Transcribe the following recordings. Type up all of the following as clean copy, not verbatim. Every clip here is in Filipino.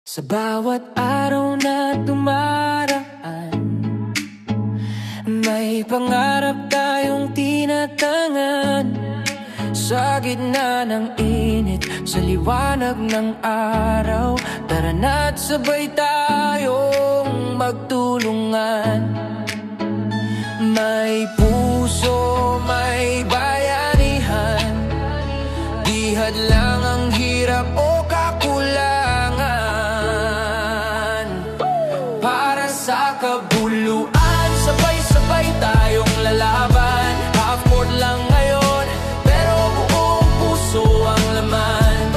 Sa bawat araw na dumaraan, may pangarap tayong tinatangan. Sa gitna ng init, sa liwanag ng araw, tara na't sabay tayong magtulungan. May puso, may bayanihan, di hadlang ang hirap o kakulangan. Para sa kabuluhan, sabay-sabay tayong lalaban. Half court lang ngayon, pero buong puso ang laman.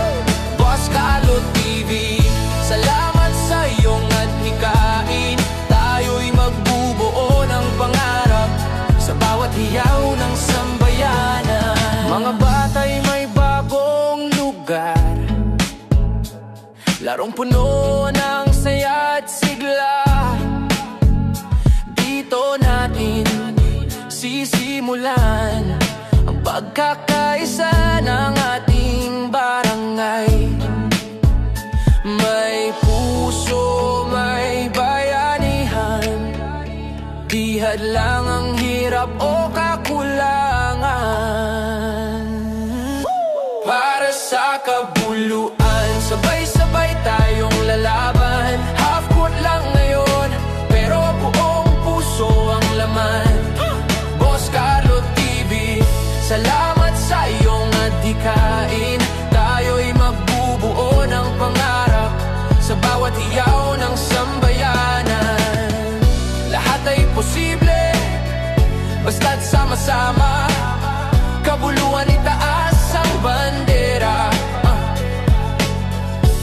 Boss Carlo TV, salamat sa iyong adhikain. Tayo'y magbubuo ng pangarap sa bawat hiyaw ng sambayanan. Mga bata'y may bagong lugar, larong puno ng saya at sigla. Dito natin sisimulan ang pagkakaisa ng ating barangay. May puso, may bayanihan, di hadlang ang hirap o kakulangan. Para sa kabuluhan, sabay-sabay tayong lalaban. Half court lang ngayon, pero buong puso ang laman. Boss Carlo TV, salamat sa iyong adhikain. Tayo'y magbubuo ng pangarap sa bawat hiyaw ng sambayanan. Lahat ay posible, basta't sama-sama. Kabuluhan itaas ang bandera.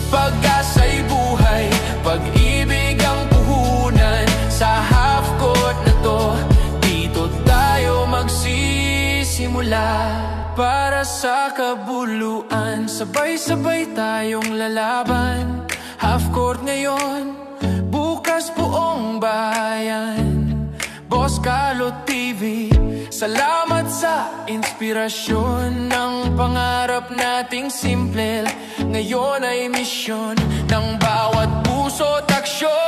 Pag-asa'y buhay, pag-ibig ang puhunan. Sa half court na to, dito tayo magsisimula. Para sa kabuluhan, sabay-sabay tayong lalaban. Half court ngayon, bukas buong bayan. Boss Carlo TV, salamat sa inspirasyon ng pangarap nating simple. Ngayon ay misyon ng bawat puso't aksyon.